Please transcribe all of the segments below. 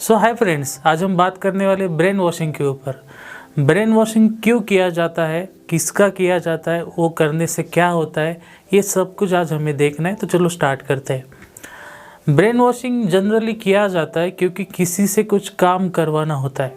सो hi friends, आज हम बात करने वाले ब्रेन वॉशिंग के ऊपर। ब्रेन वॉशिंग क्यों किया जाता है, किसका किया जाता है, वो करने से क्या होता है, ये सब कुछ आज हमें देखना है। तो चलो स्टार्ट करते हैं। ब्रेन वॉशिंग जनरली किया जाता है क्योंकि किसी से कुछ काम करवाना होता है।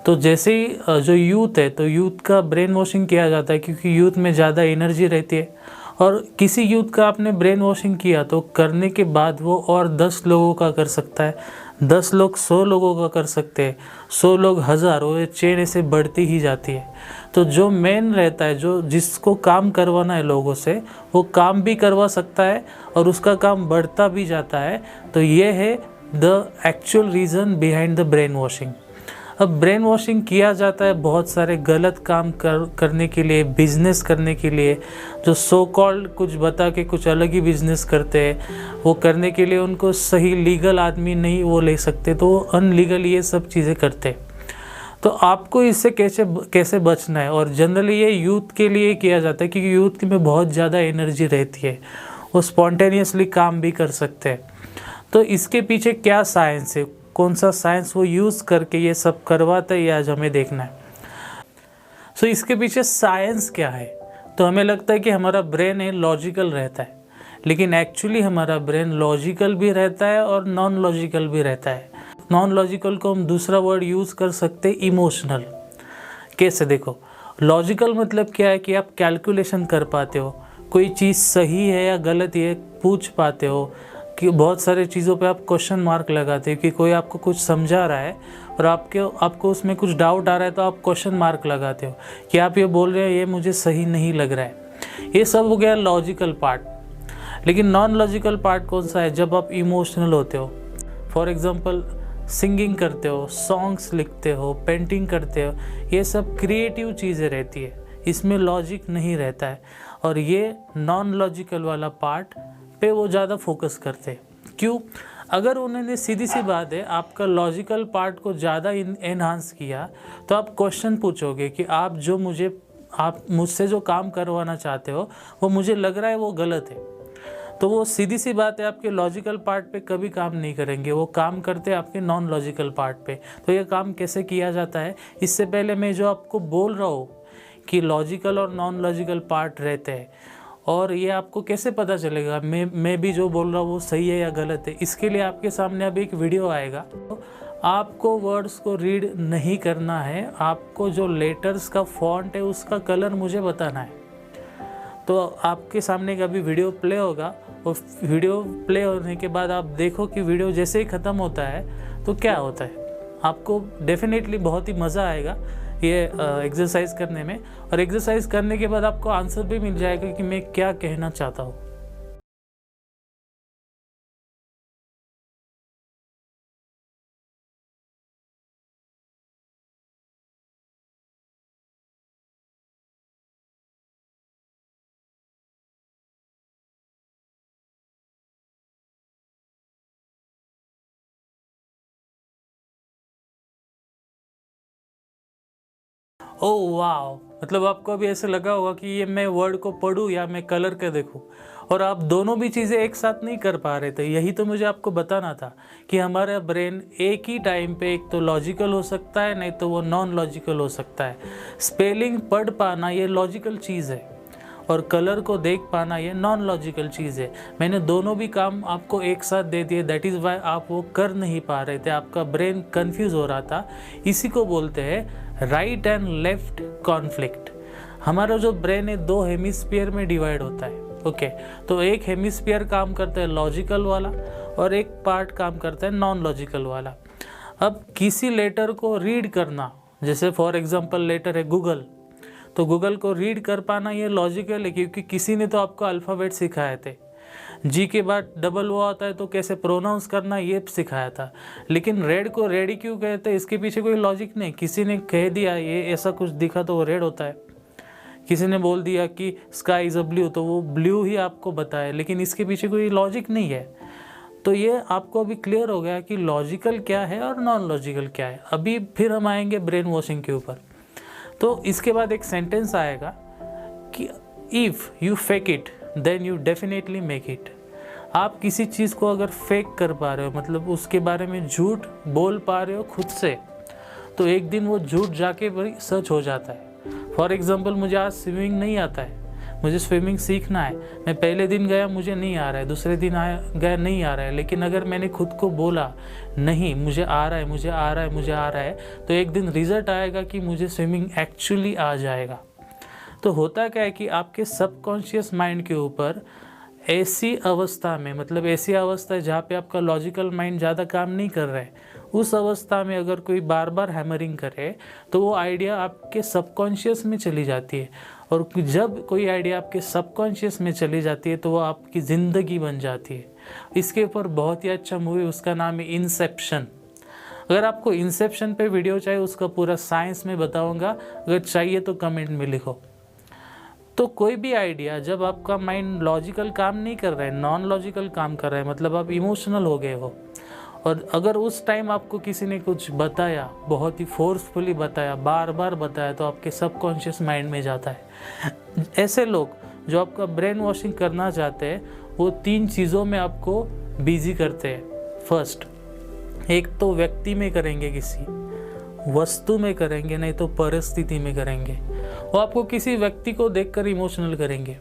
तो जैसे ही जो यूथ है, तो यूथ का ब्रेन वॉशिंग किया जाता है क्योंकि यूथ में ज़्यादा एनर्जी रहती है। और किसी यूथ का आपने ब्रेन वॉशिंग किया तो करने के बाद वो और 10 लोगों का कर सकता है, 10 लोग 100 लोगों का कर सकते हैं, 100 लोग 1000, और ये चेन ऐसे बढ़ती ही जाती है। तो जो मेन रहता है, जो जिसको काम करवाना है लोगों से, वो काम भी करवा सकता है और उसका काम बढ़ता भी जाता है। तो ये है the actual reason behind the brain washing. अब ब्रेन वॉशिंग किया जाता है बहुत सारे गलत काम करने के लिए, बिजनेस करने के लिए। जो सो कॉल्ड कुछ बता के कुछ अलग ही बिजनेस करते हैं, वो करने के लिए उनको सही लीगल आदमी नहीं वो ले सकते, तो वो अनलीगल ये सब चीज़ें करते हैं। तो आपको इससे कैसे बचना है। और जनरली ये यूथ के लिए किया जाता है क्योंकि यूथ में बहुत ज़्यादा एनर्जी रहती है, वो स्पॉन्टेनियसली काम भी कर सकते हैं। तो इसके पीछे क्या साइंस है, कौन सा साइंस वो यूज़ करके ये सब करवाता है, ये आज हमें देखना है। सो इसके पीछे साइंस क्या है। तो हमें लगता है कि हमारा ब्रेन है लॉजिकल रहता है, लेकिन एक्चुअली हमारा ब्रेन लॉजिकल भी रहता है और नॉन लॉजिकल भी रहता है। नॉन लॉजिकल को हम दूसरा वर्ड यूज़ कर सकते हैं, इमोशनल। कैसे, देखो, लॉजिकल मतलब क्या है कि आप कैलकुलेशन कर पाते हो, कोई चीज़ सही है या गलत है पूछ पाते हो, कि बहुत सारे चीज़ों पे आप क्वेश्चन मार्क लगाते हो कि कोई आपको कुछ समझा रहा है और आपको उसमें कुछ डाउट आ रहा है, तो आप क्वेश्चन मार्क लगाते हो कि आप ये बोल रहे हैं ये मुझे सही नहीं लग रहा है। ये सब हो गया लॉजिकल पार्ट। लेकिन नॉन लॉजिकल पार्ट कौन सा है, जब आप इमोशनल होते हो। फॉर एग्जांपल सिंगिंग करते हो, सॉन्ग्स लिखते हो, पेंटिंग करते हो, ये सब क्रिएटिव चीज़ें रहती है, इसमें लॉजिक नहीं रहता है। और ये नॉन लॉजिकल वाला पार्ट पे वो ज़्यादा फोकस करते हैं। क्यों? अगर उन्होंने, सीधी सी बात है, आपका लॉजिकल पार्ट को ज़्यादा एनहांस किया, तो आप क्वेश्चन पूछोगे कि आप मुझसे जो काम करवाना चाहते हो वो मुझे लग रहा है वो गलत है। तो वो सीधी सी बात है, आपके लॉजिकल पार्ट पे कभी काम नहीं करेंगे, वो काम करते हैं आपके नॉन लॉजिकल पार्ट पे। तो ये काम कैसे किया जाता है, इससे पहले मैं जो आपको बोल रहा हूँ कि लॉजिकल और नॉन लॉजिकल पार्ट रहते हैं, और ये आपको कैसे पता चलेगा मैं भी जो बोल रहा हूँ वो सही है या गलत है, इसके लिए आपके सामने अब एक वीडियो आएगा। तो आपको वर्ड्स को रीड नहीं करना है, आपको जो लेटर्स का फॉन्ट है उसका कलर मुझे बताना है। तो आपके सामने का भी वीडियो प्ले होगा, और वीडियो प्ले होने के बाद आप देखो कि वीडियो जैसे ही ख़त्म होता है तो क्या होता है। आपको डेफिनेटली बहुत ही मज़ा आएगा ये एक्सरसाइज करने में, और एक्सरसाइज करने के बाद आपको आंसर भी मिल जाएगा कि मैं क्या कहना चाहता हूँ। ओह वाह, मतलब आपको अभी ऐसे लगा होगा कि ये मैं वर्ड को पढूं या मैं कलर के देखूं, और आप दोनों भी चीज़ें एक साथ नहीं कर पा रहे थे। यही तो मुझे आपको बताना था कि हमारा ब्रेन एक ही टाइम पे एक तो लॉजिकल हो सकता है, नहीं तो वो नॉन लॉजिकल हो सकता है। स्पेलिंग पढ़ पाना ये लॉजिकल चीज़ है, और कलर को देख पाना ये नॉन लॉजिकल चीज़ है। मैंने दोनों भी काम आपको एक साथ दे दिए, दैट इज़ वाई आप वो कर नहीं पा रहे थे, आपका ब्रेन कंफ्यूज हो रहा था। इसी को बोलते हैं राइट एंड लेफ्ट कॉन्फ्लिक्ट। हमारा जो ब्रेन है 2 हेमिस्फीयर में डिवाइड होता है। ओके, तो एक हेमिस्फीयर काम करता है लॉजिकल वाला, और एक पार्ट काम करता है नॉन लॉजिकल वाला। अब किसी लेटर को रीड करना, जैसे फॉर एग्जांपल लेटर है गूगल, तो गूगल को रीड कर पाना ये लॉजिकल है क्योंकि किसी ने तो आपको अल्फ़ाबेट सिखाए थे। जी के बाद डबल ओ आता है तो कैसे प्रोनाउंस करना ये सिखाया था। लेकिन रेड को रेडी क्यों कहते हैं, इसके पीछे कोई लॉजिक नहीं, किसी ने कह दिया ये ऐसा कुछ दिखा तो वो रेड होता है। किसी ने बोल दिया कि स्काई इज़ अ ब्लू, तो वो ब्लू ही आपको बताए, लेकिन इसके पीछे कोई लॉजिक नहीं है। तो ये आपको अभी क्लियर हो गया कि लॉजिकल क्या है और नॉन लॉजिकल क्या है। अभी फिर हम आएंगे ब्रेन वॉशिंग के ऊपर। तो इसके बाद एक सेंटेंस आएगा कि if you fake it then you definitely make it. आप किसी चीज़ को अगर फेक कर पा रहे हो, मतलब उसके बारे में झूठ बोल पा रहे हो खुद से, तो एक दिन वो झूठ जाके बड़ी सच हो जाता है। फॉर एग्ज़ाम्पल, मुझे आज स्विमिंग नहीं आता है, मुझे स्विमिंग सीखना है। मैं पहले दिन गया, मुझे नहीं आ रहा है, दूसरे दिन आया गया, नहीं आ रहा है, लेकिन अगर मैंने खुद को बोला नहीं मुझे आ रहा है, मुझे आ रहा है, मुझे आ रहा है, तो एक दिन रिजल्ट आएगा कि मुझे स्विमिंग एक्चुअली आ जाएगा। तो होता क्या है कि आपके सबकॉन्शियस माइंड के ऊपर ऐसी अवस्था में, मतलब ऐसी अवस्था है जहाँ पे आपका लॉजिकल माइंड ज़्यादा काम नहीं कर रहा है, उस अवस्था में अगर कोई बार बार हैमरिंग करे तो वो आइडिया आपके सबकॉन्शियस में चली जाती है। और जब कोई आइडिया आपके सबकॉन्शियस में चली जाती है तो वो आपकी ज़िंदगी बन जाती है। इसके ऊपर बहुत ही अच्छा मूवी, उसका नाम है इंसेप्शन। अगर आपको इंसेप्शन पे वीडियो चाहिए, उसका पूरा साइंस में बताऊंगा, अगर चाहिए तो कमेंट में लिखो। तो कोई भी आइडिया जब आपका माइंड लॉजिकल काम नहीं कर रहा है, नॉन लॉजिकल काम कर रहा है, मतलब आप इमोशनल हो गए हो, और अगर उस टाइम आपको किसी ने कुछ बताया, बहुत ही फोर्सफुली बताया, बार बार बताया, तो आपके सबकॉन्शियस माइंड में जाता है। ऐसे लोग जो आपका ब्रेन वॉशिंग करना चाहते हैं, वो 3 चीज़ों में आपको बिजी करते हैं। फर्स्ट, एक तो व्यक्ति में करेंगे, किसी वस्तु में करेंगे, नहीं तो परिस्थिति में करेंगे। वो आपको किसी व्यक्ति को देखकर इमोशनल करेंगे,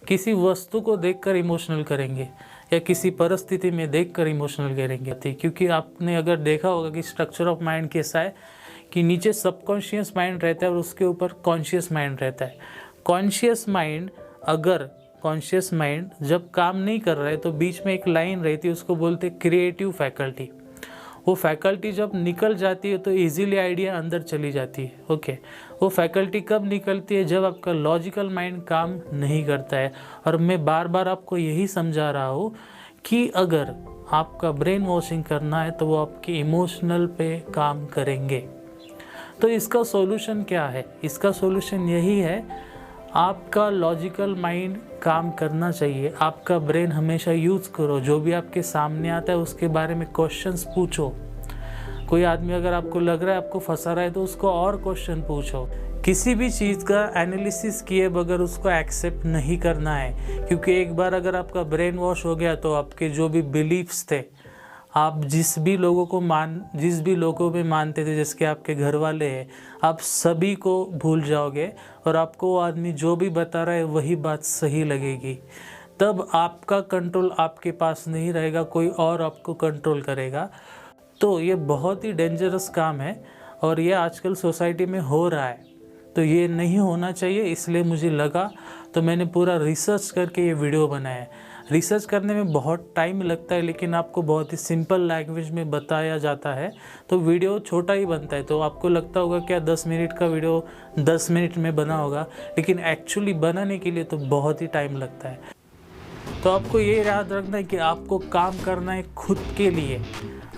किसी वस्तु को देखकर इमोशनल करेंगे, या किसी परिस्थिति में देखकर इमोशनल करेंगे। क्योंकि आपने अगर देखा होगा कि स्ट्रक्चर ऑफ माइंड कैसा है कि नीचे सबकॉन्शियस माइंड रहता है और उसके ऊपर कॉन्शियस माइंड रहता है। कॉन्शियस माइंड जब काम नहीं कर रहा है तो बीच में एक लाइन रहती है, उसको बोलते हैं क्रिएटिव फैकल्टी। वो फैकल्टी जब निकल जाती है तो इजीली आइडिया अंदर चली जाती है। ओके, वो फैकल्टी कब निकलती है? जब आपका लॉजिकल माइंड काम नहीं करता है। और मैं बार बार आपको यही समझा रहा हूँ कि अगर आपका ब्रेन वॉशिंग करना है तो वो आपके इमोशनल पे काम करेंगे। तो इसका सॉल्यूशन क्या है? इसका सॉल्यूशन यही है, आपका लॉजिकल माइंड काम करना चाहिए, आपका ब्रेन हमेशा यूज़ करो। जो भी आपके सामने आता है उसके बारे में क्वेश्चंस पूछो। कोई आदमी अगर आपको लग रहा है आपको फंसा रहा है तो उसको और क्वेश्चन पूछो। किसी भी चीज़ का एनालिसिस किए बगैर उसको एक्सेप्ट नहीं करना है, क्योंकि एक बार अगर आपका ब्रेन वॉश हो गया तो आपके जो भी बिलीफ्स थे, आप जिस भी लोगों में मानते थे, जिसके आपके घर वाले हैं, आप सभी को भूल जाओगे और आपको वो आदमी जो भी बता रहा है वही बात सही लगेगी। तब आपका कंट्रोल आपके पास नहीं रहेगा, कोई और आपको कंट्रोल करेगा। तो ये बहुत ही डेंजरस काम है और ये आजकल सोसाइटी में हो रहा है। तो ये नहीं होना चाहिए, इसलिए मुझे लगा तो मैंने पूरा रिसर्च करके ये वीडियो बनाया है। रिसर्च करने में बहुत टाइम लगता है, लेकिन आपको बहुत ही सिंपल लैंग्वेज में बताया जाता है, तो वीडियो छोटा ही बनता है। तो आपको लगता होगा क्या 10 मिनट का वीडियो 10 मिनट में बना होगा, लेकिन एक्चुअली बनाने के लिए तो बहुत ही टाइम लगता है। तो आपको ये याद रखना है कि आपको काम करना है खुद के लिए,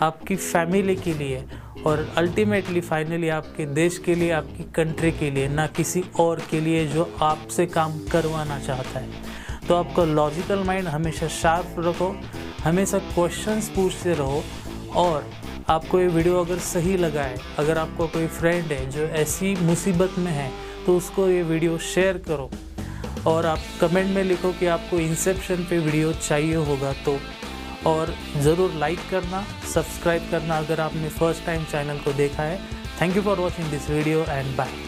आपकी फैमिली के लिए, और अल्टीमेटली फाइनली आपके देश के लिए, आपकी कंट्री के लिए, ना किसी और के लिए जो आपसे काम करवाना चाहता है। तो आपका लॉजिकल माइंड हमेशा शार्प रखो, हमेशा क्वेश्चंस पूछते रहो। और आपको ये वीडियो अगर सही लगा है, अगर आपको कोई फ्रेंड है जो ऐसी मुसीबत में है, तो उसको ये वीडियो शेयर करो। और आप कमेंट में लिखो कि आपको इंसेप्शन पे वीडियो चाहिए होगा तो। और ज़रूर लाइक करना, सब्सक्राइब करना अगर आपने फर्स्ट टाइम चैनल को देखा है। Thank you for watching this video and bye.